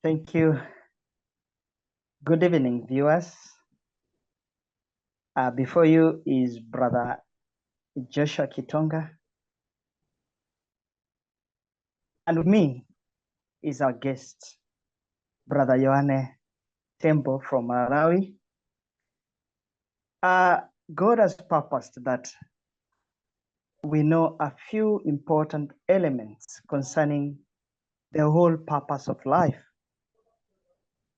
Thank you. Good evening, viewers. Before you is Brother Joshua Kitonga. And with me is our guest, Brother Yohane Tembo from Malawi. God has purposed that we know a few important elements concerning the whole purpose of life.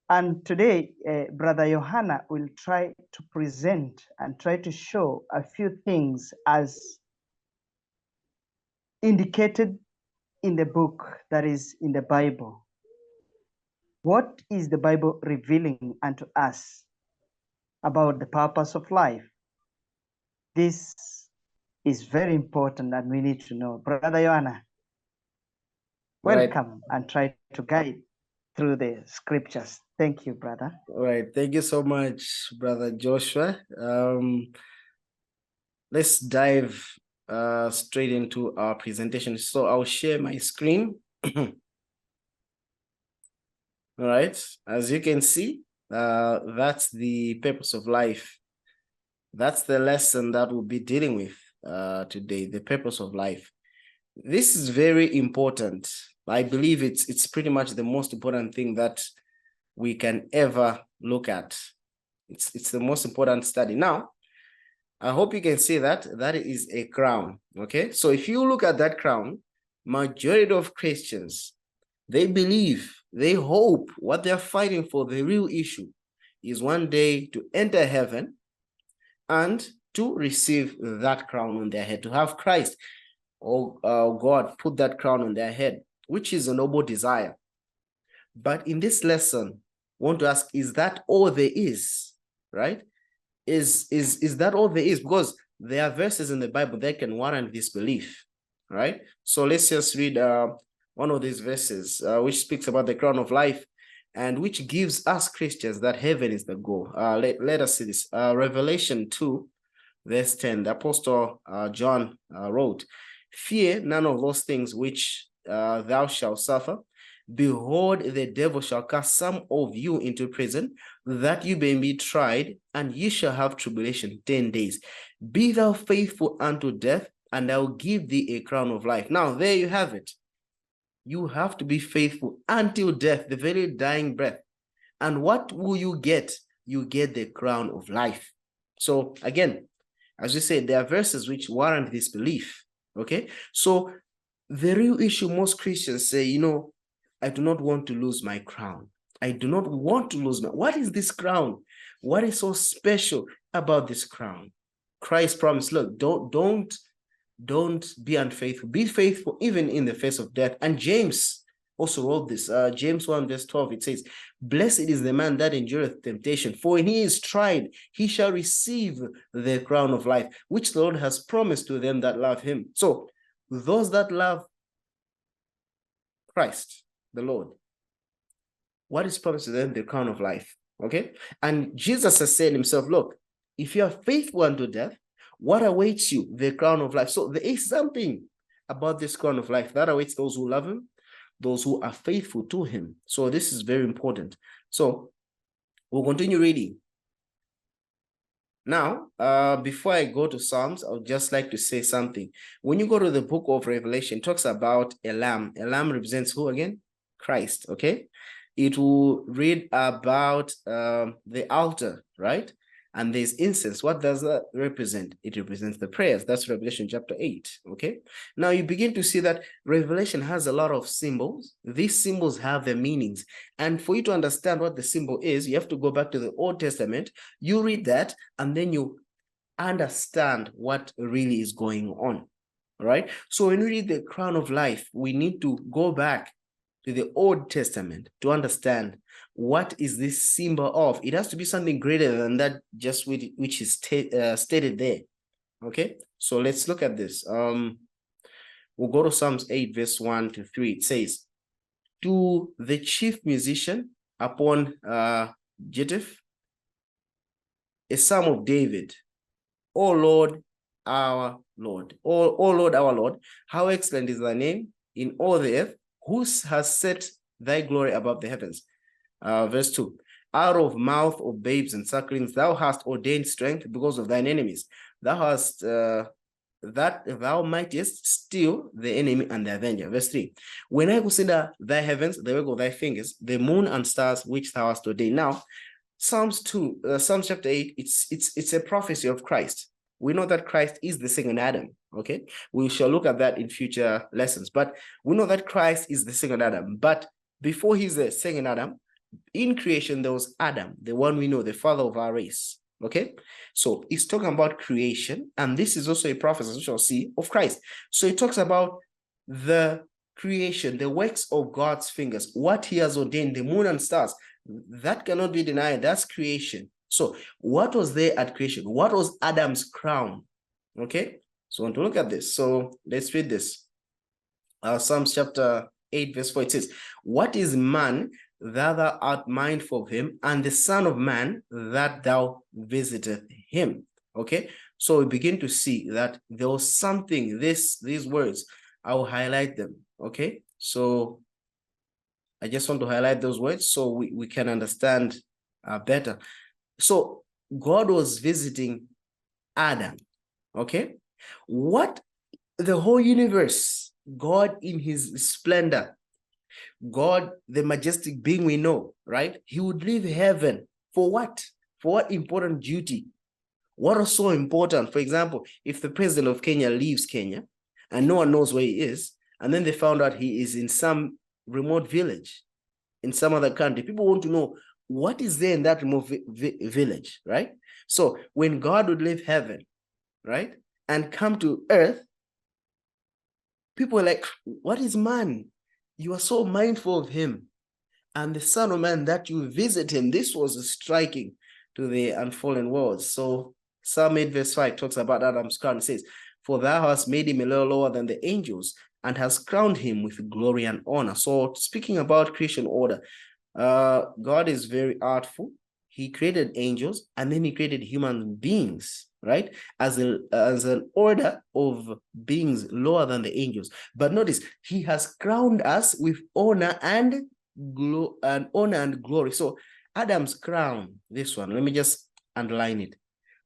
And today, Brother Yohana will try to present and try to show a few things as indicated in the book that is in the Bible. What is the Bible revealing unto us about the purpose of life? This is very important and we need to know. Brother Yohana, welcome and try to guide through the scriptures. Thank you, brother. All right. Thank you so much, Brother Joshua. Let's dive straight into our presentation. So I'll share my screen. All right. As you can see, that's the purpose of life. That's the lesson that we'll be dealing with today, the purpose of life. This is very important. I believe it's pretty much the most important thing that we can ever look at. It's the most important study. Now, I hope you can see that is a crown. Okay, so if you look at that crown, majority of Christians, they believe, they hope, what they're fighting for, the real issue is one day to enter heaven and to receive that crown on their head, to have Christ or God put that crown on their head, which is a noble desire. But in this lesson, I want to ask, is that all there is, right? Is that all there is? Because there are verses in the Bible that can warrant this belief, right? So let's just read one of these verses, which speaks about the crown of life and which gives us Christians that heaven is the goal. Let us see this. Revelation 2, verse 10, the Apostle John wrote, "Fear none of those things which thou shalt suffer. Behold, the devil shall cast some of you into prison, that you may be tried, and ye shall have tribulation 10 days. Be thou faithful unto death, and I will give thee a crown of life." Now, there you have it. You have to be faithful until death, the very dying breath. And what will you get? You get the crown of life. So again, as we said, there are verses which warrant this belief. Okay, so the real issue, most Christians say, you know, I do not want to lose my crown. I do not want to lose my. What is this crown? What is so special about this crown? Christ promised, look, don't be unfaithful. Be faithful even in the face of death. And James also wrote this. James 1 verse 12, it says, "Blessed is the man that endureth temptation, for when he is tried, he shall receive the crown of life, which the Lord has promised to them that love him." So those that love Christ, the Lord, what is promised to them? The crown of life. Okay. And Jesus has said himself, look, if you are faithful unto death, what awaits you? The crown of life. So there is something about this crown of life that awaits those who love him, those who are faithful to him. So this is very important. So we'll continue reading. Now, before I go to Psalms, I would just like to say something. When you go to the book of Revelation, it talks about a lamb. A lamb represents who again? Christ, okay? It will read about the altar, right? And there's incense. What does that represent? It represents the prayers. That's Revelation chapter 8, okay? Now you begin to see that Revelation has a lot of symbols. These symbols have their meanings. And for you to understand what the symbol is, you have to go back to the Old Testament. You read that, and then you understand what really is going on, all right? So when we read the crown of life, we need to go back to the Old Testament to understand what is this symbol of. It has to be something greater than that, just which is stated there. Okay, so let's look at this. We'll go to Psalms 8, verse 1 to 3. It says, "To the chief musician upon Gittith, a psalm of David, O Lord, our Lord. O Lord, our Lord, how excellent is thy name in all the earth. Who has set thy glory above the heavens? Verse 2. Out of mouth of babes and sucklings, thou hast ordained strength because of thine enemies. Thou hast that thou mightest steal the enemy and the avenger. Verse 3. When I consider thy heavens, the work of thy fingers, the moon and stars which thou hast ordained. Now, Psalms chapter 8, it's a prophecy of Christ. We know that Christ is the second Adam, okay? We shall look at that in future lessons, but we know that Christ is the second Adam. But before he's the second Adam, in creation, there was Adam, the one we know, the father of our race, okay? So it's talking about creation, and this is also a prophecy, as we shall see, of Christ. So it talks about the creation, the works of God's fingers, what he has ordained, the moon and stars. That cannot be denied. That's creation. So what was there at creation? What was Adam's crown? Okay, so I want to look at this. So let's read this. Psalms chapter 8, verse 4, it says, what is man that thou art mindful of him, and the son of man that thou visiteth him? Okay, so we begin to see that there was something, these words, I will highlight them. Okay, so I just want to highlight those words so we can understand better. So God was visiting Adam, okay? What the whole universe, God in his splendor, God, the majestic being we know, right? He would leave heaven for what? For what important duty? What is so important? For example, if the president of Kenya leaves Kenya and no one knows where he is, and then they found out he is in some remote village in some other country, people want to know what is there in that remote village, right? So when God would leave heaven, right, and come to earth, people are like, what is man? You are so mindful of him. And the Son of Man that you visit him. This was striking to the unfallen world. So Psalm 8 verse 5 talks about Adam's crown. It says, for thou hast made him a little lower than the angels, and hast crowned him with glory and honor. So speaking about creation order, God is very artful. He created angels, and then he created human beings, right? As an order of beings lower than the angels. But notice, he has crowned us with honor and glory. So Adam's crown, this one, let me just underline it.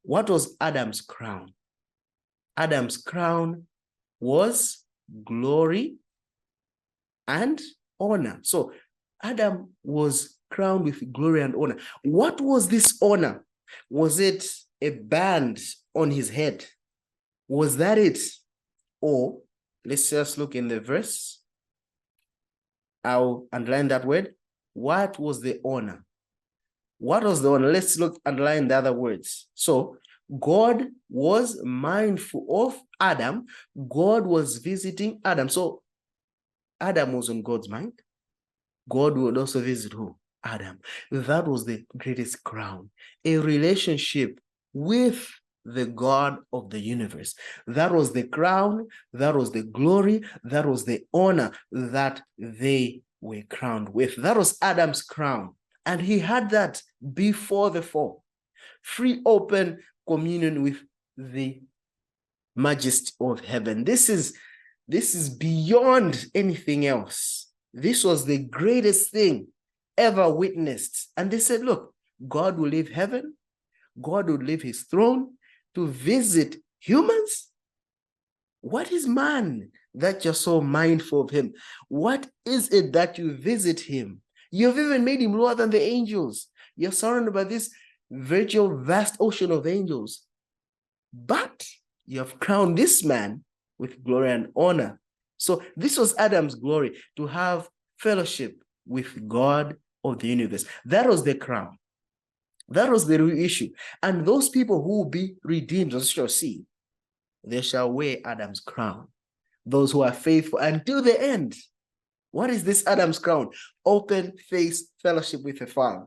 What was Adam's crown? Adam's crown was glory and honor. So Adam was crowned with glory and honor. What was this honor? Was it a band on his head? Was that it? Or let's just look in the verse. I'll underline that word. What was the honor? What was the honor? Let's underline the other words. So God was mindful of Adam. God was visiting Adam. So Adam was on God's mind. God would also visit who? Adam. That was the greatest crown. A relationship with the God of the universe. That was the crown. That was the glory. That was the honor that they were crowned with. That was Adam's crown. And he had that before the fall. Free, open communion with the majesty of heaven. This is beyond anything else. This was the greatest thing ever witnessed. And they said, look, God will leave heaven. God will leave his throne to visit humans. What is man that you're so mindful of him? What is it that you visit him? You've even made him lower than the angels. You're surrounded by this virtual vast ocean of angels. But you have crowned this man with glory and honor. So this was Adam's glory, to have fellowship with God of the universe. That was the crown. That was the real issue. And those people who will be redeemed, as you shall see, they shall wear Adam's crown. Those who are faithful until the end. What is this Adam's crown? Open face fellowship with the Father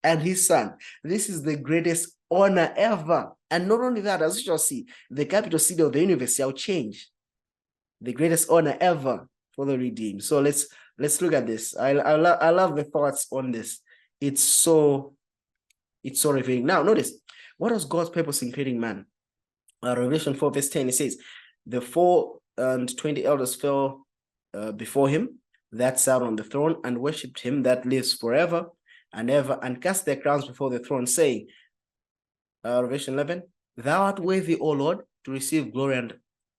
and his Son. This is the greatest honor ever. And not only that, as you shall see, the capital city of the universe shall change. The greatest honor ever for the redeemed. So let's look at this. I love the thoughts on this. It's so revealing. Now, notice, what was God's purpose in creating man? Revelation 4 verse 10, it says, the 24 elders fell before him that sat on the throne and worshipped him that lives forever and ever, and cast their crowns before the throne, saying, Revelation 11, Thou art worthy, O Lord, to receive glory and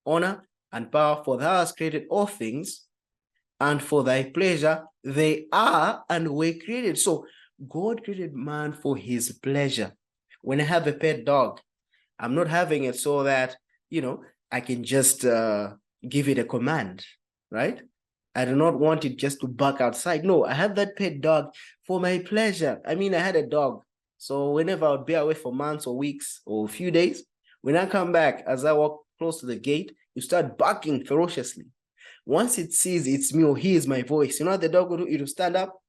honor and power, for thou hast created all things, and for thy pleasure they are and were created. So God created man for his pleasure. When I have a pet dog, I'm not having it so that, I can just give it a command, right? I do not want it just to bark outside. No, I have that pet dog for my pleasure. I mean, I had a dog. So whenever I would be away for months or weeks or a few days, when I come back, as I walk close to the gate, you start barking ferociously. Once it sees it's me or hears my voice, you know what the dog will do? It will stand up,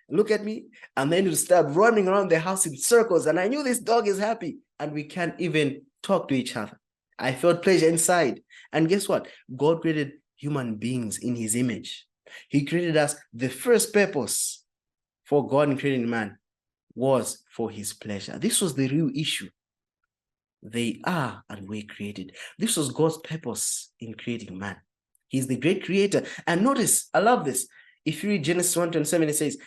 look at me, and then it'll start running around the house in circles. And I knew this dog is happy, and we can't even talk to each other. I felt pleasure inside. And guess what? God created human beings in his image. He created us. The first purpose for God in creating man was for his pleasure. This was the real issue. They are and were created. This was God's purpose in creating man. He's the great creator. And notice, I love this. If you read Genesis 1:27, it says,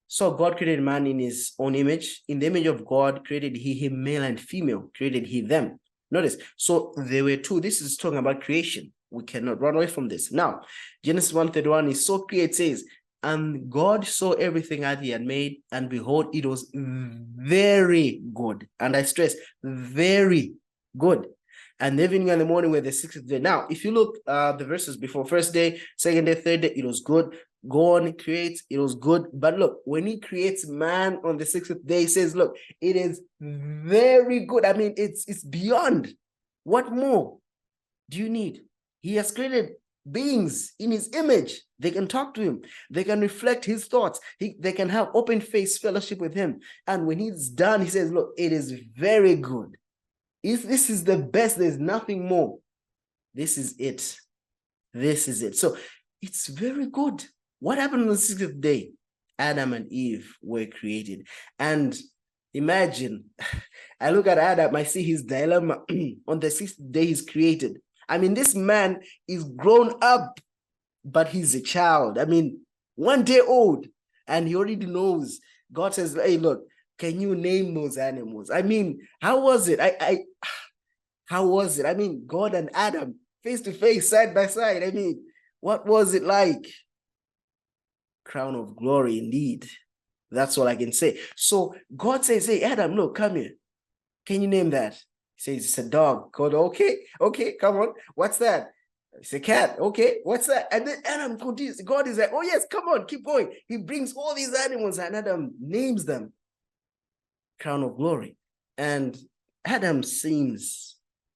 So God created man in his own image. In the image of God created he him, male and female, created he them. Notice, so there were two. This is talking about creation. We cannot run away from this. Now, Genesis 1:31 is so clear. It says, And God saw everything that he had made, and behold, it was very good. And I stress, very good. And the evening and the morning were the sixth day. Now, if you look the verses before, first day, second day, third day, it was good. Go on, create, it was good. But look, when he creates man on the sixth day, he says, look, it is very good. I mean, it's beyond. What more do you need? He has created beings in his image. They can talk to him. They can reflect his thoughts. They can have open face fellowship with him. And when he's done, he says, look, it is very good. This is the best. There's nothing more. This is it. This is it. So it's very good. What happened on the sixth day? Adam and Eve were created. And imagine, I look at Adam, I see his dilemma. On the sixth day, he's created. I mean, this man is grown up, but he's a child. I mean, 1 day old, and he already knows. God says, hey, look, can you name those animals? I mean, how was it? How was it? I mean, God and Adam, face to face, side by side. I mean, what was it like? Crown of glory, indeed. That's all I can say. So God says, hey, Adam, look, come here. Can you name that? He says, it's a dog. God, okay, come on. What's that? It's a cat. Okay, what's that? And then Adam continues. God is like, oh, yes, come on, keep going. He brings all these animals and Adam names them. Crown of glory. And Adam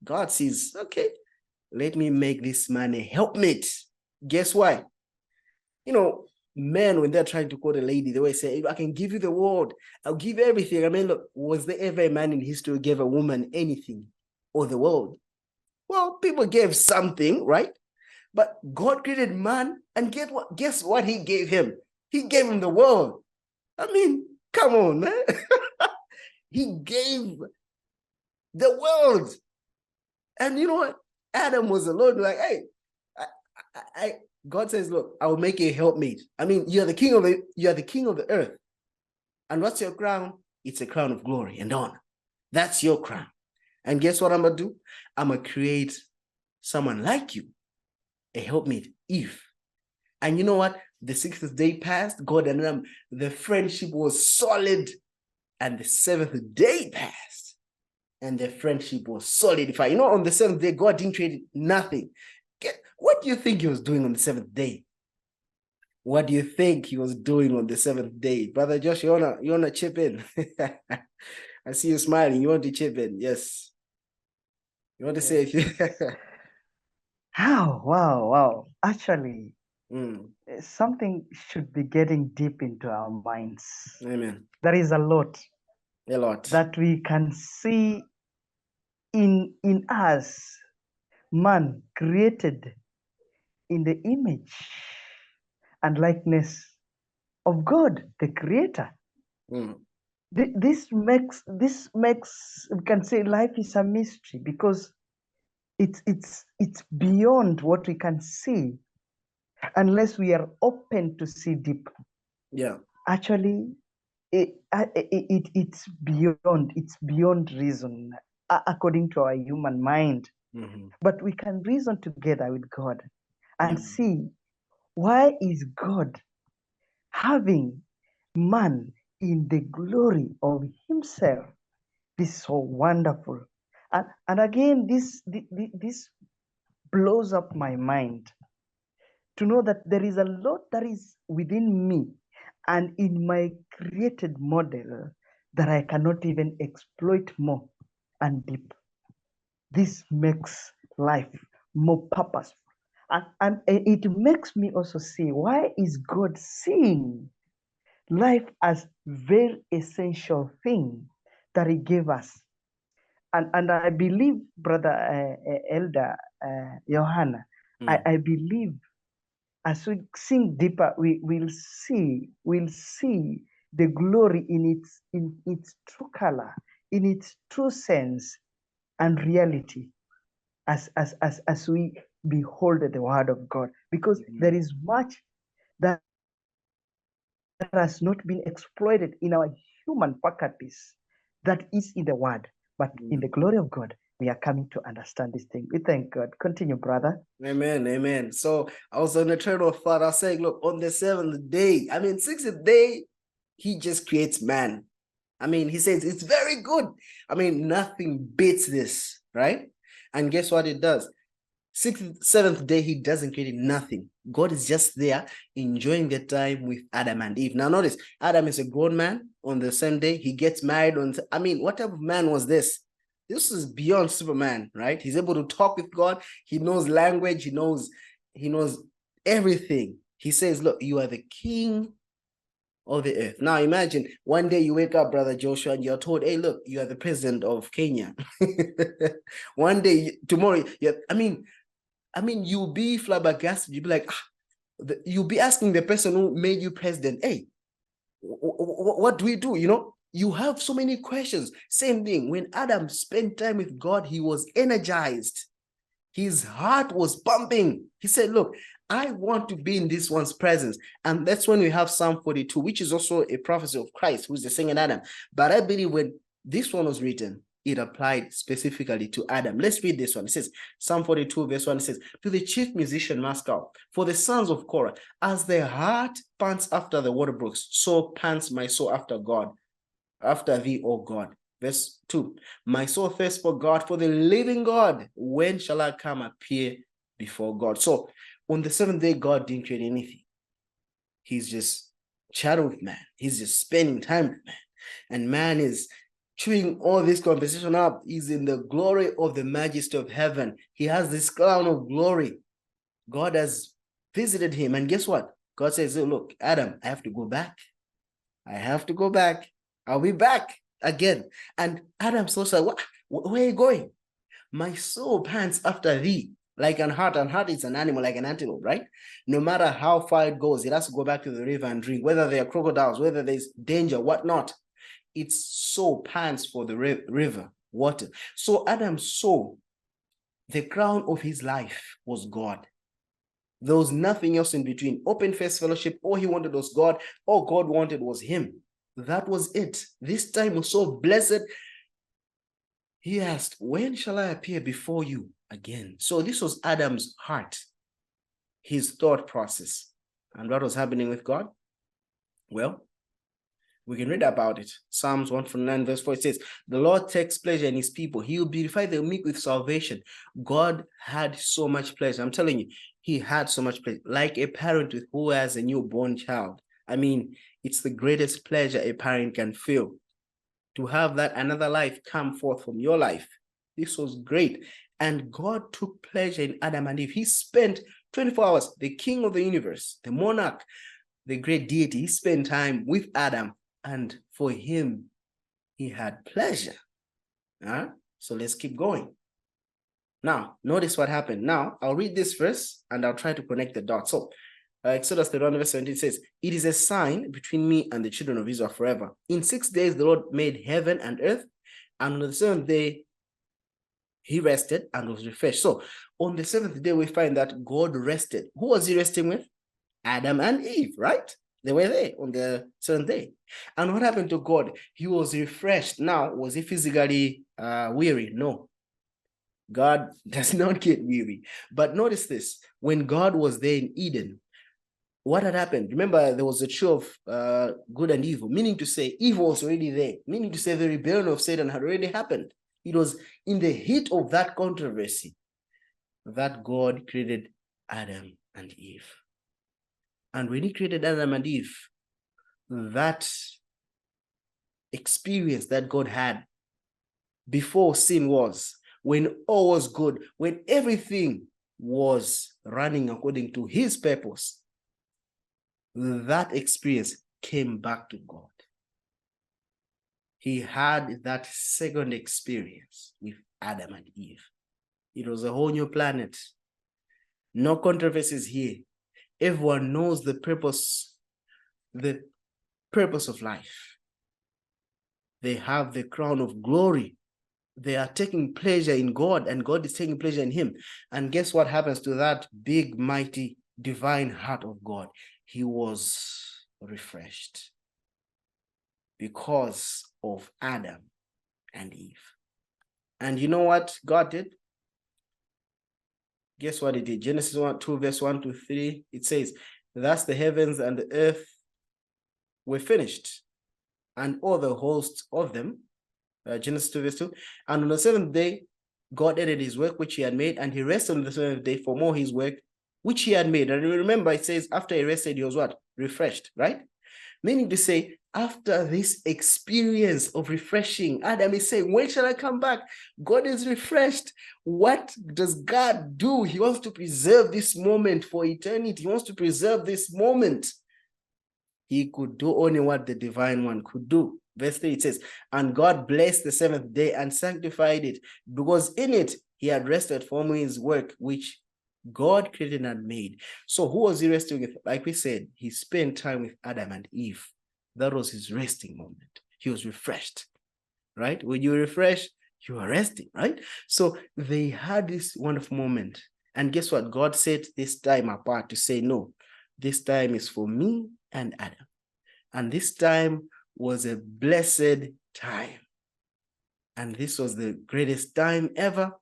God sees, okay, let me make this man a helpmate. Guess why? Men, when they're trying to court a lady, they always say, I can give you the world. I'll give you everything. I mean, look, was there ever a man in history who gave a woman anything or the world? Well, people gave something, right? But God created man, and guess what he gave him? He gave him the world. I mean, come on, man. He gave the world. And you know what? Adam was alone, like, hey, God says, look, I will make you a helpmate. I mean, you're the king of the earth. And what's your crown? It's a crown of glory and honor. That's your crown. And guess what I'm going to do? I'm going to create someone like you, a helpmate, Eve. And you know what? The sixth day passed, God and Adam, the friendship was solid. And the seventh day passed, and the friendship was solidified. On the seventh day, God didn't create nothing. What do you think he was doing on the seventh day? What do you think he was doing on the seventh day? Brother Josh, you wanna chip in? I see you smiling. You want to chip in? Yes. You want to say it? Wow. Actually, something should be getting deep into our minds. Amen. There is a lot that we can see in us, man created in the image and likeness of God, the creator. This makes we can say life is a mystery, because it's beyond what we can see unless we are open to see deep. Yeah. Actually, it's beyond reason according to our human mind. But we can reason together with God and see, why is God having man in the glory of himself? This is so wonderful. And again, this blows up my mind to know that there is a lot that is within me and in my created model that I cannot even exploit more and deep. This makes life more purposeful. And it makes me also see, why is God seeing life as very essential thing that he gave us? And I believe, brother elder Yohane, I believe as we sing deeper, we'll see the glory in its true color, in its true sense and reality, as we behold the word of God, because there is much that has not been exploited in our human faculties that is in the word, but in the glory of God, we are coming to understand this thing. We thank God. Continue, brother. Amen, amen. So I was on the train of thought. I was saying, look, on the seventh day, sixth day, he just creates man. He says it's very good. Nothing beats this, right? And guess what it does? Seventh day, he doesn't create nothing. God is just there enjoying the time with Adam and Eve. Now notice, Adam is a grown man. On the same day, he gets married. What type of man was this? This is beyond Superman, right? He's able to talk with God. He knows language. He knows everything. He says, look, you are the king of the earth. Now imagine one day you wake up, brother Joshua, and you're told, hey, look, you are the president of Kenya. One day, tomorrow, you'll be flabbergasted. You'll be like, you'll be asking the person who made you president, hey, what do we do? You have so many questions. Same thing. When Adam spent time with God, he was energized. His heart was pumping. He said, look, I want to be in this one's presence. And that's when we have Psalm 42, which is also a prophecy of Christ, who's the second Adam. But I believe when this one was written, it applied specifically to Adam. Let's read this one. It says, Psalm 42, verse 1, it says, to the chief musician Maskil, for the sons of Korah, as the heart pants after the water brooks, so pants my soul after God, after thee, O God. Verse 2, my soul thirsts for God, for the living God. When shall I come appear before God? So on the seventh day, God didn't create anything. He's just chatting with man. He's just spending time with man. And man is chewing all this conversation up. He's in the glory of the majesty of heaven. He has this crown of glory. God has visited him. And guess what? God says, oh, look, Adam, I have to go back. I have to go back. I'll be back again. And Adam said, where are you going? My soul pants after thee like an hart, and hart is an animal like an antelope, right? No matter how far it goes, it has to go back to the river and drink, whether there are crocodiles, whether there's danger, whatnot. Its soul pants for the river water. So Adam saw the crown of his life was God. There was nothing else in between. Open face fellowship, all he wanted was God. All God wanted was him. That was it. This time was so blessed. He asked, when shall I appear before you again? So this was Adam's heart, his thought process. And what was happening with God? Well, we can read about it. Psalms 149 verse 4, it says, the Lord takes pleasure in his people. He will beautify the meek with salvation. God had so much pleasure. I'm telling you, he had so much pleasure. Like a parent who has a newborn child. It's the greatest pleasure a parent can feel, to have that another life come forth from your life. This was great. And God took pleasure in Adam and Eve. He spent 24 hours, the king of the universe, the monarch, the great deity, he spent time with Adam. And for him, he had pleasure. So let's keep going. Now, notice what happened. Now, I'll read this verse and I'll try to connect the dots. So, Exodus 31 verse 17 says, it is a sign between me and the children of Israel forever. In 6 days, the Lord made heaven and earth, and on the seventh day, he rested and was refreshed. So, on the seventh day, we find that God rested. Who was he resting with? Adam and Eve, right? They were there on the seventh day. And what happened to God? He was refreshed. Now, was he physically weary? No. God does not get weary. But notice this. When God was there in Eden, what had happened? Remember, there was a tree of good and evil, meaning to say evil was already there, meaning to say the rebellion of Satan had already happened. It was in the heat of that controversy that God created Adam and Eve. And when he created Adam and Eve, that experience that God had before sin was, when all was good, when everything was running according to his purpose, that experience came back to God. He had that second experience with Adam and Eve. It was a whole new planet. No controversies here. Everyone knows the purpose of life. They have the crown of glory. They are taking pleasure in God, and God is taking pleasure in him. And guess what happens to that big, mighty, divine heart of God? He was refreshed because of Adam and Eve. And you know what God did? Guess what he did? Genesis 2, verse 1 to 3, it says, thus the heavens and the earth were finished, and all the hosts of them. Genesis 2, verse 2. And on the seventh day, God ended his work which he had made, and he rested on the seventh day for more his work which he had made. And remember, it says after he rested, he was what? Refreshed, right? Meaning to say, after this experience of refreshing, Adam is saying, when shall I come back? God is refreshed. What does God do? He wants to preserve this moment for eternity. He wants to preserve this moment. He could do only what the divine one could do. Verse 3, it says, and God blessed the seventh day and sanctified it, because in it he had rested from his work, which God created and made. So who was he resting with? Like we said, he spent time with Adam and Eve. That was his resting moment. He was refreshed, right? When you refresh, you are resting, right? So they had this wonderful moment. And guess what? God set this time apart to say, no, this time is for me and Adam. And this time was a blessed time. And this was the greatest time ever.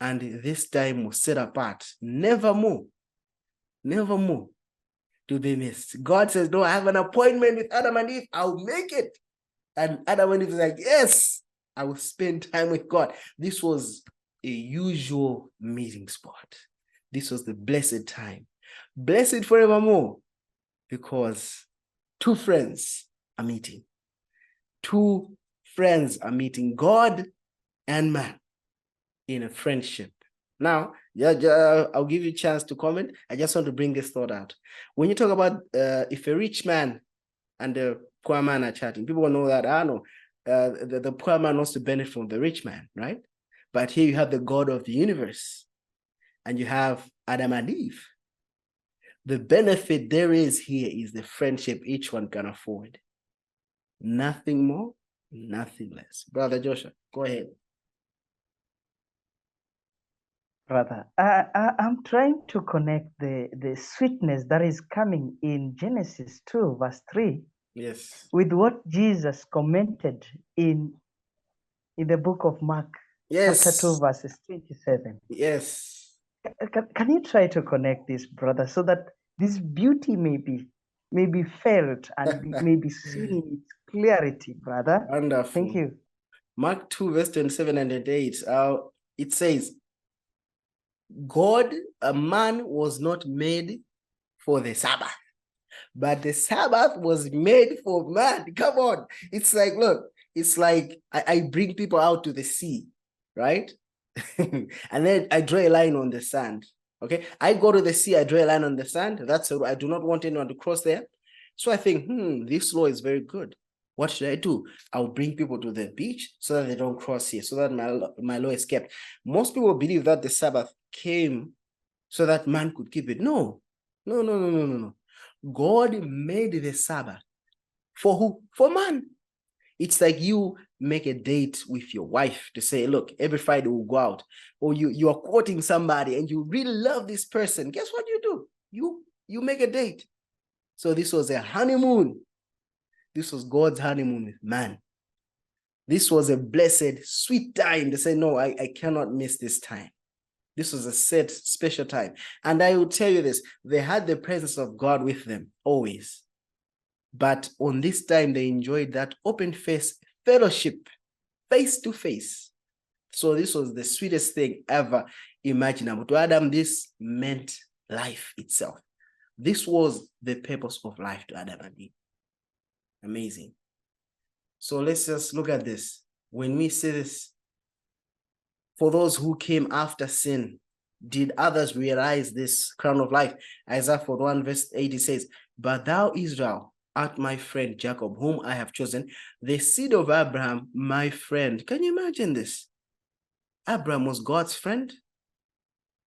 And this time was set apart. Nevermore to be missed. God says, no, I have an appointment with Adam and Eve. I'll make it. And Adam and Eve is like, yes, I will spend time with God. This was a usual meeting spot. This was the blessed time. Blessed forevermore, because two friends are meeting. Two friends are meeting, God and man, in a friendship. Now, I'll give you a chance to comment. I just want to bring this thought out. When you talk about if a rich man and a poor man are chatting, people will know that, the poor man wants to benefit from the rich man, right? But here you have the God of the universe, and you have Adam and Eve. The benefit there is here is the friendship each one can afford. Nothing more, nothing less. Brother Joshua, go ahead. Brother, I'm trying to connect the sweetness that is coming in Genesis 2, verse 3, Yes. with what Jesus commented in the book of Mark, chapter 2, verses 27. Yes. Can you try to connect this, brother, so that this beauty may be felt and may be seen in its clarity, brother? Wonderful. Thank you. Mark 2, verse 27 and 28. It says, a man was not made for the Sabbath, but the Sabbath was made for man. Come on. It's like, look, it's like I bring people out to the sea, right? And then I draw a line on the sand. Okay. I go to the sea, I draw a line on the sand. I do not want anyone to cross there. So I think, this law is very good. What should I do? I'll bring people to the beach so that they don't cross here, so that my law is kept. Most people believe that the Sabbath came so that man could keep it. No. God made the Sabbath for who? For man. It's like you make a date with your wife to say, look, every Friday we'll go out. Or you are courting somebody and you really love this person. Guess what you do? You make a date. So this was a honeymoon. This was God's honeymoon with man. This was a blessed, sweet time. They say, no, I cannot miss this time. This was a set, special time. And I will tell you this, they had the presence of God with them always. But on this time, they enjoyed that open face fellowship, face to face. So this was the sweetest thing ever imaginable. To Adam, this meant life itself. This was the purpose of life to Adam and Eve. Amazing. So let's just look at this. When we say this, for those who came after sin, did others realize this crown of life? Isaiah 41 verse 80 says, but thou, Israel, art my friend Jacob, whom I have chosen, the seed of Abraham, my friend. Can you imagine this? Abraham was God's friend.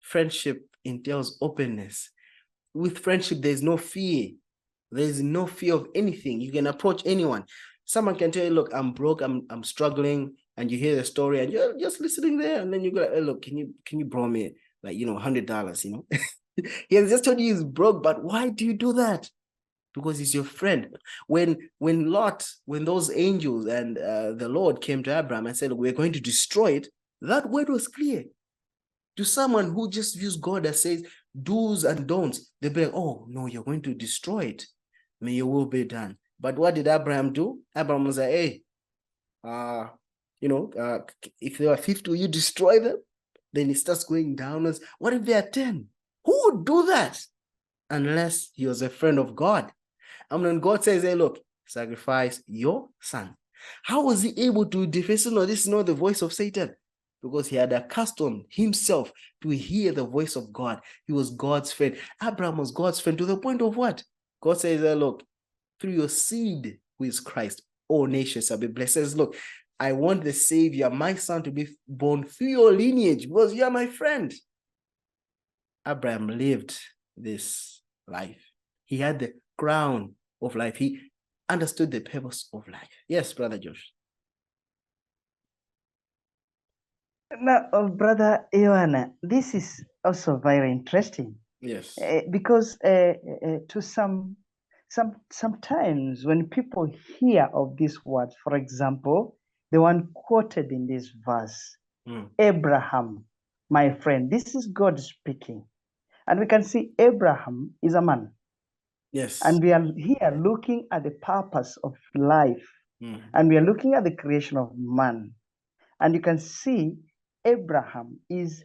Friendship entails openness. With friendship, there's no fear. There's no fear of anything. You can approach anyone. Someone can tell you, look, I'm broke, I'm struggling, and you hear the story and you're just listening there, and then you go, hey, look, can you borrow me like, $100, He has just told you he's broke, but why do you do that? Because he's your friend. When those angels and the Lord came to Abraham and said, we're going to destroy it, that word was clear. To someone who just views God as says do's and don'ts, they'll be like, oh, no, you're going to destroy it. May your will be done. But what did Abraham do? Abraham was like, hey, if there are 50, will you destroy them? Then he starts going downwards. What if there are 10? Who would do that? Unless he was a friend of God. And when God says, hey, look, sacrifice your son. How was he able to defend? No, this is not the voice of Satan. Because he had accustomed himself to hear the voice of God. He was God's friend. Abraham was God's friend to the point of what? God says, look, through your seed, who is Christ, all nations shall be blessed. Says, look, I want the Savior, my son, to be born through your lineage because you are my friend. Abraham lived this life. He had the crown of life. He understood the purpose of life. Yes, Brother Josh. Now, Brother Yohane, this is also very interesting. Yes. Because to sometimes when people hear of these words, for example, the one quoted in this verse, Abraham, my friend, this is God speaking. And we can see Abraham is a man. Yes. And we are here looking at the purpose of life. And we are looking at the creation of man. And you can see Abraham is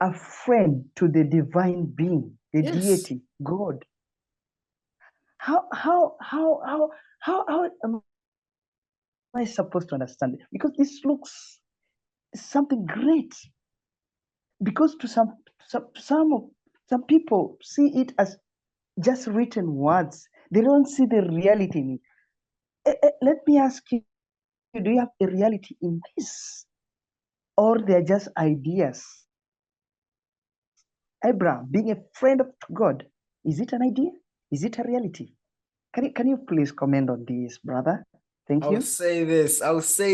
a friend to the divine being, the deity, God. How am I supposed to understand it? Because this looks something great. Because to some people see it as just written words. They don't see the reality in it. Let me ask you, do you have a reality in this? Or they're just ideas? Abraham, being a friend of God, is it an idea? Is it a reality? Can you please comment on this, brother? Thank you. I'll say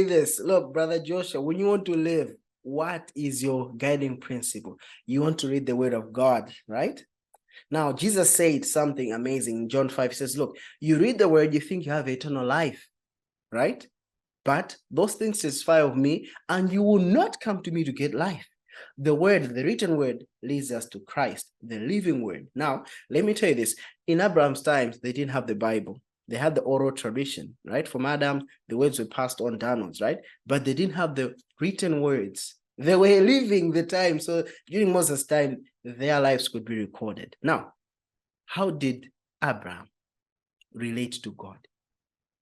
this. Look, Brother Joshua, when you want to live, what is your guiding principle? You want to read the word of God, right? Now, Jesus said something amazing in John 5. He says, look, you read the word, you think you have eternal life, right? But those things testify of me, and you will not come to me to get life. The word, the written word, leads us to Christ, the living word. Now, let me tell you this. In Abraham's times, they didn't have the Bible. They had the oral tradition, right? From Adam, the words were passed on downwards, right? But they didn't have the written words. They were living the time. So during Moses' time, their lives could be recorded. Now, how did Abraham relate to God?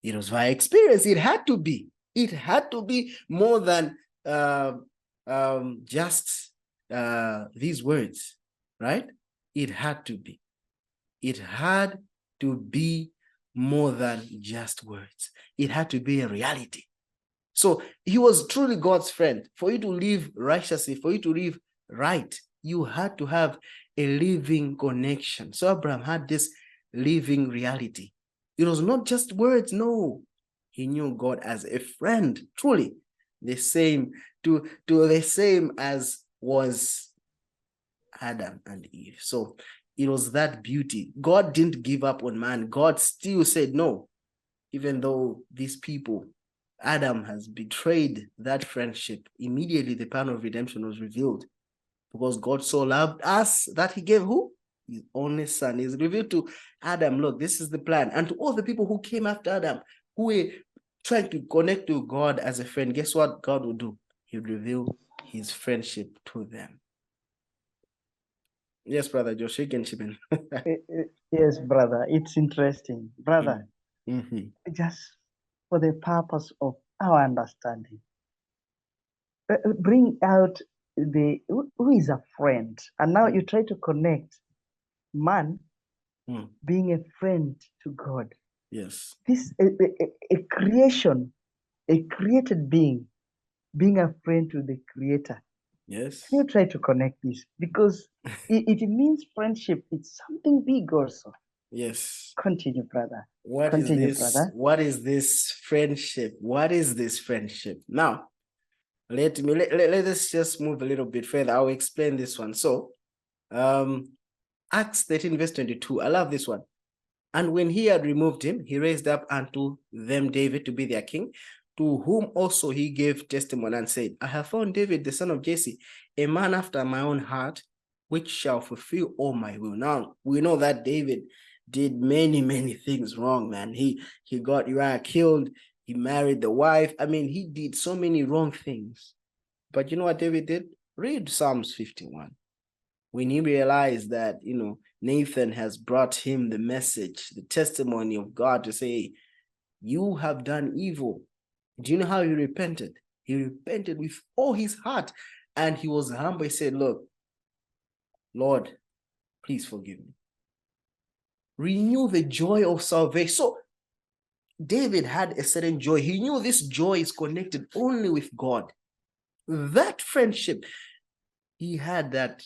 It was via experience. It had to be. It had to be more than just these words, right? It had to be. It had to be more than just words. It had to be a reality. So he was truly God's friend. For you to live righteously, for you to live right, you had to have a living connection. So Abraham had this living reality. It was not just words, no. He knew God as a friend, truly the same to the same as was Adam and Eve. So it was that beauty. God didn't give up on man. God still said no, even though these people, Adam has betrayed that friendship. Immediately the plan of redemption was revealed, because God so loved us that he gave who? His only son. He's revealed to Adam, look, this is the plan. And to all the people who came after Adam, who were trying to connect to God as a friend, guess what God would do? He would reveal his friendship to them. Yes, Brother Josh, you can chip in. Yes, brother, it's interesting. Brother, Mm-hmm. just for the purpose of our understanding, bring out who is a friend. And now you try to connect man being a friend to God. Yes. This a creation, a created being a friend to the creator. Yes. Can you try to connect this? Because it means friendship. It's something big also. Yes. Continue, brother. What Continue, is this? brother. What is this friendship? What is this friendship? Now, let us just move a little bit further. I'll explain this one. So, Acts 13, verse 22. I love this one. And when he had removed him, he raised up unto them David to be their king, to whom also he gave testimony and said, I have found David, the son of Jesse, a man after my own heart, which shall fulfill all my will. Now, we know that David did many, many things wrong, man. He got Uriah killed. He married the wife. I mean, he did so many wrong things. But you know what David did? Read Psalms 51. When he realized that, Nathan has brought him the message, the testimony of God to say, you have done evil. Do you know how he repented? He repented with all his heart, and he was humble. He said, look, Lord, please forgive me. Renew the joy of salvation. So David had a certain joy. He knew this joy is connected only with God. That friendship, he had that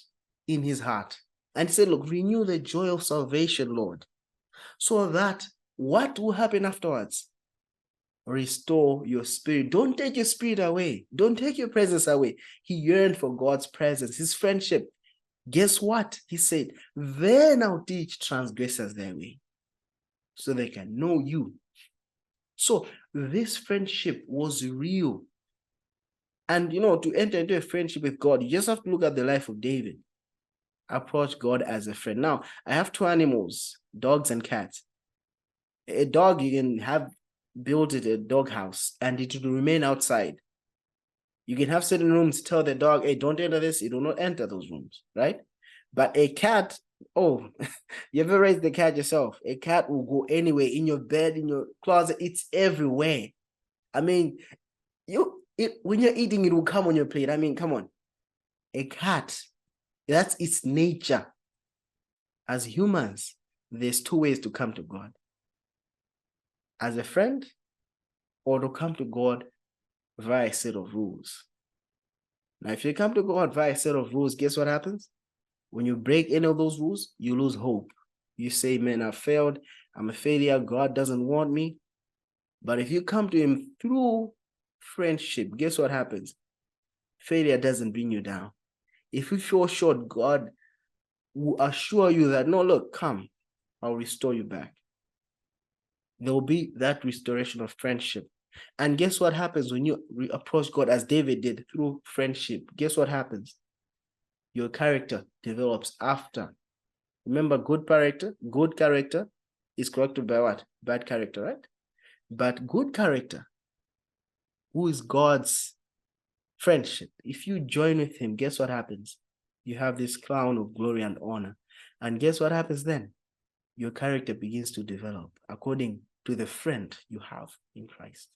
in his heart. And he said, look, renew the joy of salvation, Lord. So that what will happen afterwards? Restore your spirit. Don't take your spirit away. Don't take your presence away. He yearned for God's presence, his friendship. Guess what? He said, then I'll teach transgressors their way, so they can know you. So this friendship was real. And to enter into a friendship with God, you just have to look at the life of David. Approach God as a friend. Now, I have two animals, dogs and cats. A dog, you can have built it a dog house and it will remain outside. You can have certain rooms, tell the dog, hey, don't enter this, it will not enter those rooms, right? But a cat, you ever raised the cat yourself? A cat will go anywhere, in your bed, in your closet, it's everywhere. I mean, when you're eating, it will come on your plate. I mean, come on. A cat, that's its nature. As humans, there's two ways to come to God. As a friend, or to come to God via a set of rules. Now, if you come to God via a set of rules, guess what happens? When you break any of those rules, you lose hope. You say, man, I failed. I'm a failure. God doesn't want me. But if you come to him through friendship, guess what happens? Failure doesn't bring you down. If you fall short, God will assure you that, no, look, come, I'll restore you back. There will be that restoration of friendship. And guess what happens when you approach God as David did through friendship? Guess what happens? Your character develops after. Remember, good character is corrected by what? Bad character, right? But good character, who is God's friendship, if you join with him, guess what happens? You have this crown of glory and honor. And guess what happens then? Your character begins to develop according to the friend you have in Christ.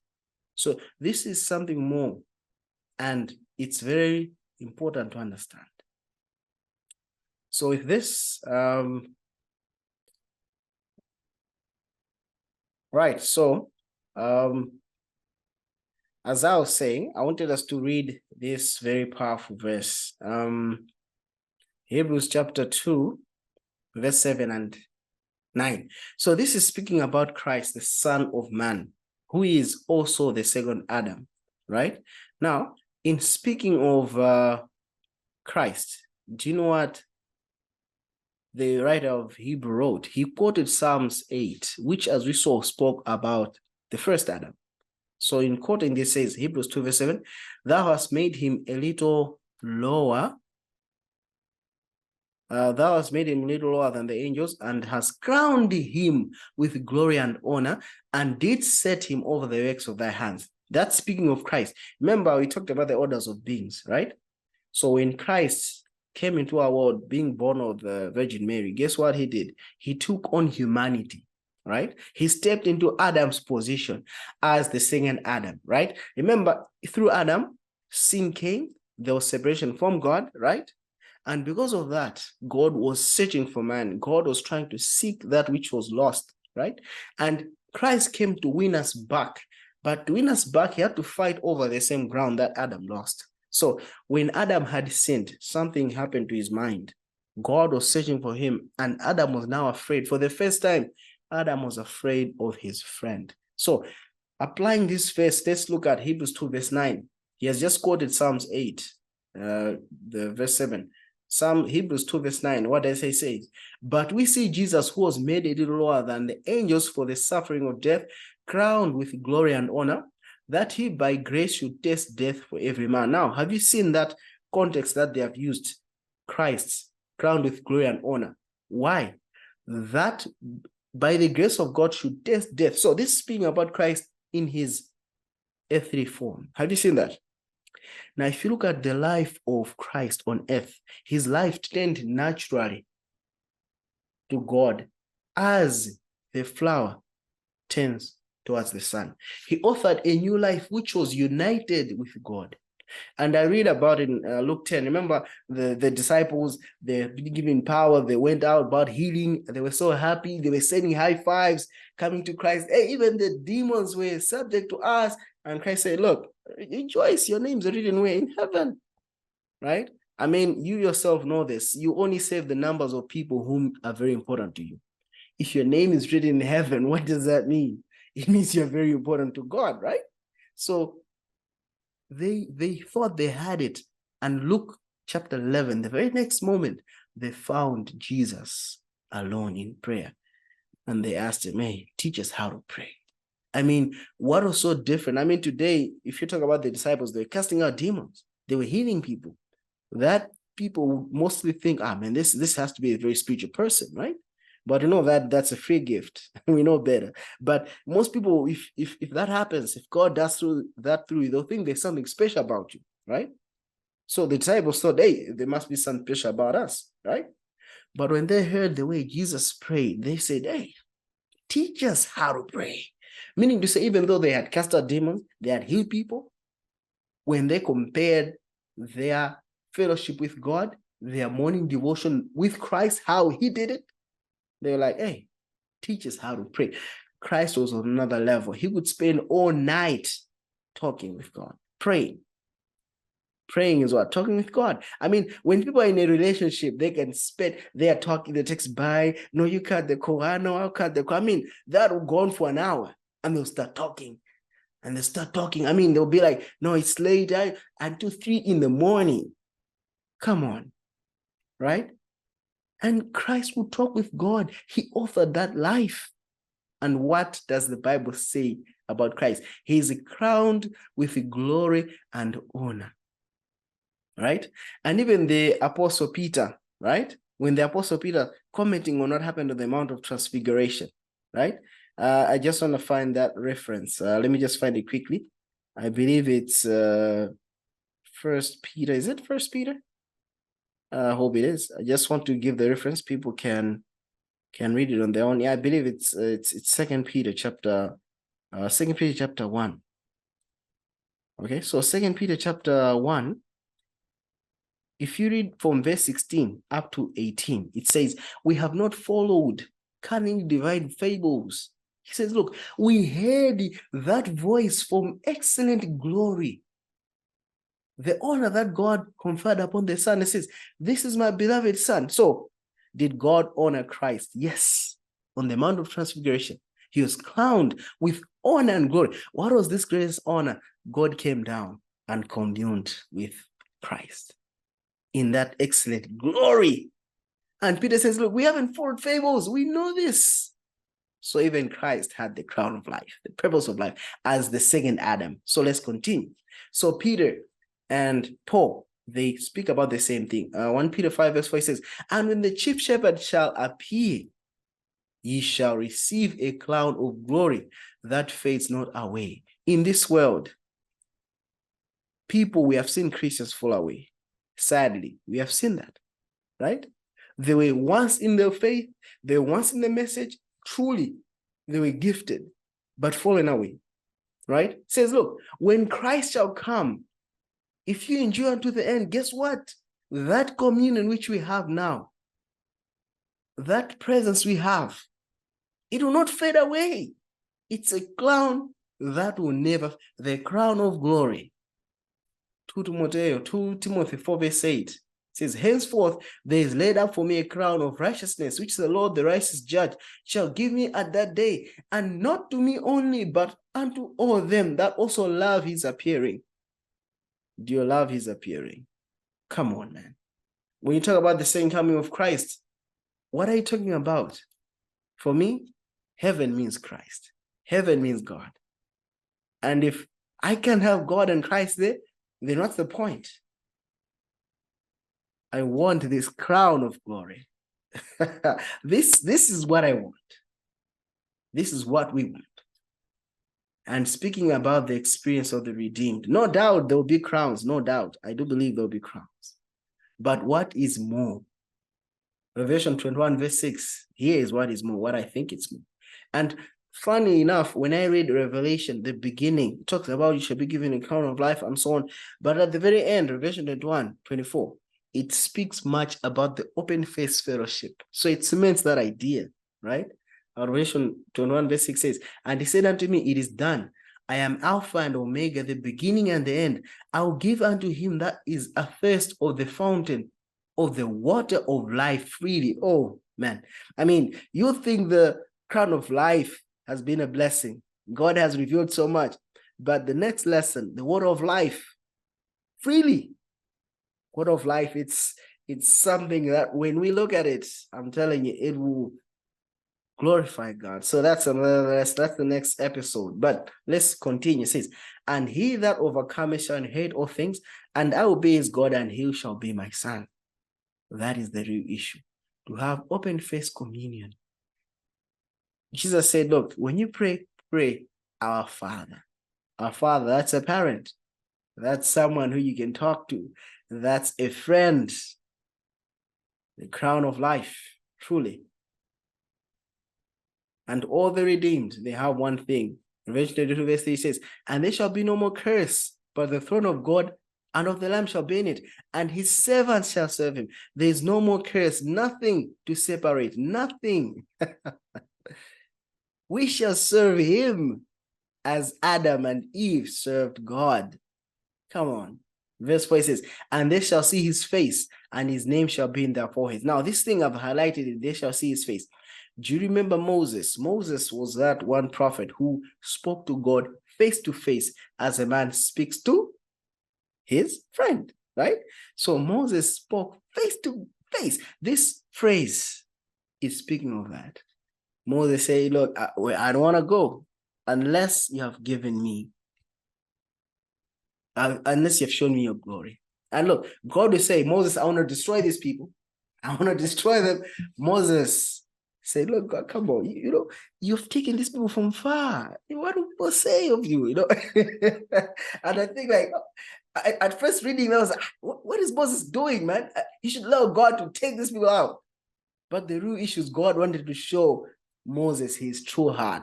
So this is something more, and it's very important to understand. So with this, right, so as I was saying, I wanted us to read this very powerful verse. Hebrews chapter 2, verse 7 and 9. So this is speaking about Christ, the Son of Man, who is also the second Adam, right? Now, in speaking of Christ, do you know what the writer of Hebrew wrote, he quoted Psalms 8, which, as we saw, spoke about the first Adam. So in quoting this says, Hebrews 2 verse 7, thou hast made him a little lower. Thou hast made him a little lower than the angels, and hast crowned him with glory and honor, and did set him over the works of thy hands. That's speaking of Christ. Remember, we talked about the orders of beings, right? So when Christ came into our world, being born of the Virgin Mary, guess what he did? He took on humanity, right? He stepped into Adam's position as the second Adam, right? Remember, through Adam, sin came, there was separation from God, right? And because of that, God was searching for man. God was trying to seek that which was lost, right? And Christ came to win us back. But to win us back, he had to fight over the same ground that Adam lost. So when Adam had sinned, something happened to his mind. God was searching for him, and Adam was now afraid. For the first time, Adam was afraid of his friend. So applying this verse, let's look at Hebrews 2 verse 9. He has just quoted Psalms 8, the verse 7. Hebrews 2 verse 9, what does he say? But we see Jesus, who was made a little lower than the angels for the suffering of death, crowned with glory and honor, that he by grace should taste death for every man. Now, have you seen that context that they have used? Christ crowned with glory and honor. Why? That by the grace of God should taste death. So this is speaking about Christ in his earthly form. Have you seen that? Now, if you look at the life of Christ on earth, his life turned naturally to God as the flower turns towards the sun. He authored a new life which was united with God. And I read about it in Luke 10. Remember the disciples, they're given power. They went out about healing. They were so happy. They were sending high fives, coming to Christ. Hey, even the demons were subject to us. And Christ said, look, rejoice, your names are written where? In heaven, right? I mean, you yourself know this. You only save the numbers of people whom are very important to you. If your name is written in heaven, what does that mean? It means you're very important to God, right? So they thought they had it. And Luke chapter 11, the very next moment, they found Jesus alone in prayer. And they asked him, hey, teach us how to pray. I mean, what was so different? I mean, today, if you talk about the disciples, they were casting out demons. They were healing people. That people mostly think, man, this has to be a very spiritual person, right? But you know that's a free gift. We know better. But most people, if that happens, if God does that through you, they'll think there's something special about you, right? So the disciples thought, hey, there must be something special about us, right? But when they heard the way Jesus prayed, they said, hey, teach us how to pray. Meaning to say, even though they had cast out demons, they had healed people, when they compared their fellowship with God, their morning devotion with Christ, how he did it, they were like, hey, teach us how to pray. Christ was on another level. He would spend all night talking with God, praying. Praying is what? Talking with God. I mean, when people are in a relationship, they can spend, they are talking, they text by, no, you cut the call, no, I'll cut the call. I mean, that will go on for an hour and they'll start talking. And they start talking. I mean, they'll be like, no, it's late, until 3 in the morning. Come on, right? And Christ will talk with God. He authored that life. And what does the Bible say about Christ? He is crowned with glory and honor, right? And even the Apostle Peter, right? When the Apostle Peter commenting on what happened on the Mount of Transfiguration, right? I just want to find that reference. Let me just find it quickly. I believe it's First Peter. Is it First Peter? I hope it is. I just want to give the reference. People can read it on their own. Yeah, I believe it's Second Peter chapter 1. Okay, so Second Peter chapter 1. If you read from verse 16 up to 18, it says, we have not followed cunning divine fables. He says, look, we heard that voice from excellent glory, the honor that God conferred upon the Son. It says, this is my beloved Son. So did God honor Christ? Yes. On the Mount of Transfiguration, he was crowned with honor and glory. What was this greatest honor? God came down and communed with Christ in that excellent glory. And Peter says, look, we haven't followed fables. We know this. So even Christ had the crown of life, the purpose of life, as the second Adam. So let's continue. So Peter and Paul, they speak about the same thing. 1 Peter 5 verse 4 says, and when the chief shepherd shall appear, ye shall receive a crown of glory that fades not away. In this world, we have seen Christians fall away. Sadly, we have seen that, right? They were once in their faith, they were once in the message, truly, they were gifted, but fallen away, right? It says, look, when Christ shall come, if you endure unto the end, guess what? That communion which we have now, that presence we have, it will not fade away. It's a crown that will never, the crown of glory. 2 Timothy 4 verse 8 says, henceforth there is laid up for me a crown of righteousness, which the Lord, the righteous judge, shall give me at that day, and not to me only, but unto all them that also love his appearing. Do you love his appearing? Come on, man. When you talk about the second coming of Christ, what are you talking about? For me, heaven means Christ. Heaven means God. And if I can have God and Christ there, then what's the point? I want this crown of glory. This is what I want. This is what we want. And speaking about the experience of the redeemed, no doubt there will be crowns, no doubt. I do believe there will be crowns. But what is more? Revelation 21 verse 6, here is what is more, what I think it's more. And funny enough, when I read Revelation, the beginning, it talks about you shall be given a crown of life and so on. But at the very end, Revelation 21, 24, it speaks much about the open face fellowship. So it cements that idea, right? Revelation 21 verse 6 says, and he said unto me, it is done. I am Alpha and Omega, the beginning and the end. I will give unto him that is athirst of the fountain of the water of life freely. Oh, man. I mean, you think the crown of life has been a blessing. God has revealed so much. But the next lesson, the water of life, freely. Water of life, it's something that when we look at it, I'm telling you, it will glorify God. So that's the next episode. But let's continue. It says, and he that overcometh shall inherit all things, and I will be his God, and he shall be my son. That is the real issue. To have open face communion. Jesus said, look, when you pray, our Father. Our Father, that's a parent. That's someone who you can talk to. That's a friend. The crown of life, truly. And all the redeemed, they have one thing. Revelation 22 verse 3 says, and there shall be no more curse, but the throne of God and of the Lamb shall be in it, and his servants shall serve him. There is no more curse, nothing to separate, nothing. We shall serve him as Adam and Eve served God. Come on. Verse 4 says, and they shall see his face, and his name shall be in their foreheads. Now, this thing I've highlighted, they shall see his face. Do you remember Moses? Moses was that one prophet who spoke to God face to face as a man speaks to his friend, right? So Moses spoke face to face. This phrase is speaking of that. Moses said, look, I don't want to go unless you have given me, unless you have shown me your glory. And look, God will say, Moses, I want to destroy these people. I want to destroy them. Moses said, look, God, come on, you've taken these people from far. What do people say of you, And I think, like, at first reading, I was like, what is Moses doing, man? He should allow God to take these people out. But the real issue is God wanted to show Moses his true heart.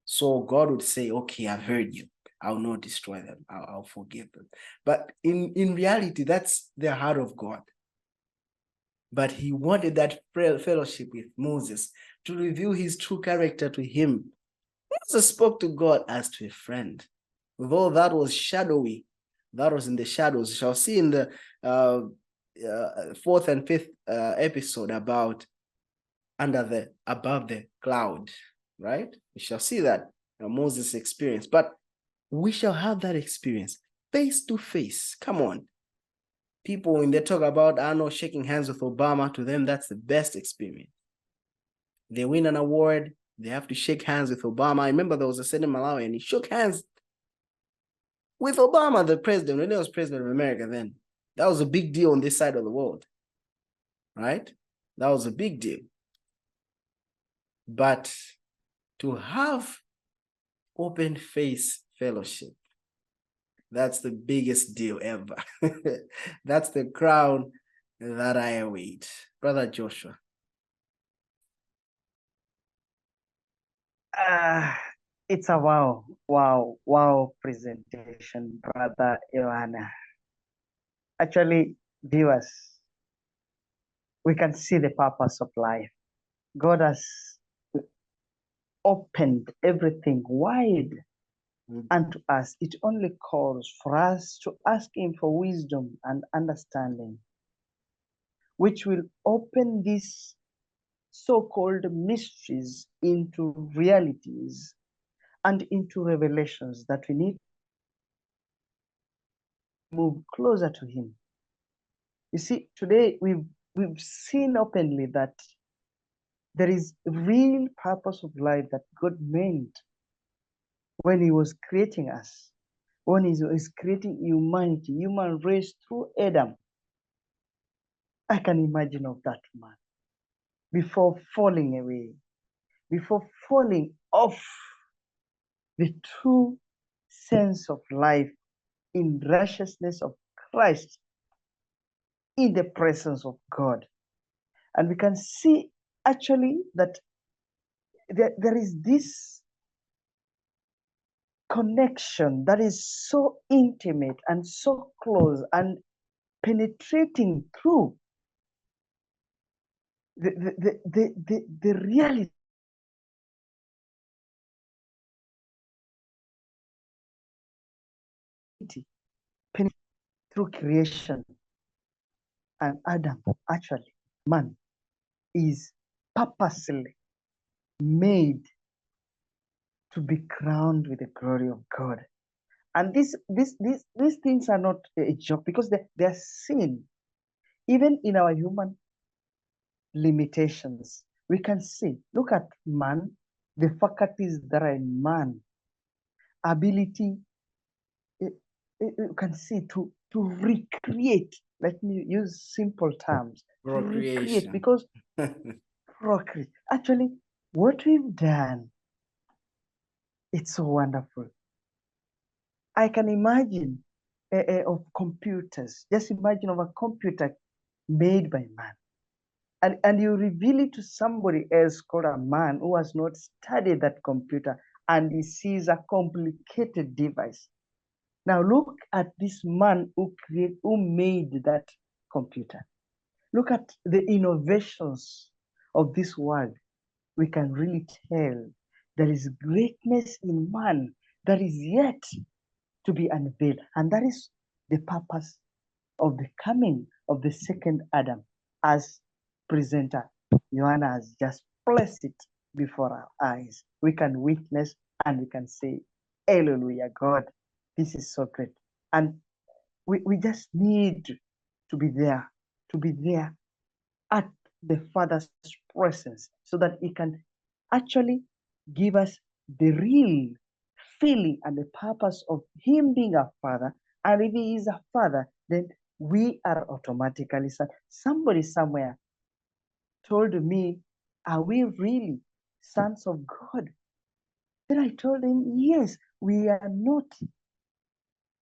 So God would say, okay, I've heard you. I'll not destroy them. I'll forgive them. But in reality, that's the heart of God. But he wanted that fellowship with Moses to reveal his true character to him. Moses spoke to God as to a friend. Though that was shadowy, that was in the shadows. You shall see in the 4th and 5th episode about above the cloud, right? We shall see that Moses' experience. But we shall have that experience face to face. Come on. People, when they talk about Arnold shaking hands with Obama, to them, that's the best experience. They win an award, they have to shake hands with Obama. I remember there was a certain Malawi and he shook hands with Obama, the president, when he was president of America then. That was a big deal on this side of the world, right? That was a big deal. But to have open face fellowship, that's the biggest deal ever. That's the crown that I await. Brother Joshua. It's a wow presentation, Brother Yohane. Actually, viewers, we can see the purpose of life. God has opened everything wide unto us. It only calls for us to ask Him for wisdom and understanding, which will open these so-called mysteries into realities and into revelations that we need to move closer to Him. You see, today we've seen openly that there is real purpose of life that God meant when He was creating us, when He was creating humanity, human race through Adam. I can imagine of that man before falling away, before falling off the true sense of life in righteousness of Christ, in the presence of God. And we can see actually that there is this connection that is so intimate and so close and penetrating through the reality through creation. And Adam, actually, man, is purposely made to be crowned with the glory of God. And these things are not a joke, because they are seen even in our human limitations. We can see, look at man, the faculties that are in man, ability, you can see to recreate. Let me use simple terms. Procreation. To recreate, because procreate. Actually, what we've done, it's so wonderful. I can imagine of computers. Just imagine of a computer made by man. And you reveal it to somebody else called a man who has not studied that computer, and he sees a complicated device. Now look at this man who made that computer. Look at the innovations of this world. We can really tell there is greatness in man that is yet to be unveiled. And that is the purpose of the coming of the second Adam, as presenter Yohane has just placed it before our eyes. We can witness and we can say, hallelujah, God, this is so great. And we just need to be there at the Father's presence, so that He can actually give us the real feeling and the purpose of Him being a Father. And if He is a Father, then we are automatically sons. Somebody somewhere told me, are we really sons of God? Then I told him, yes, we are not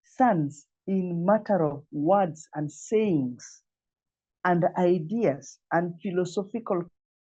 sons in matter of words and sayings and ideas and philosophical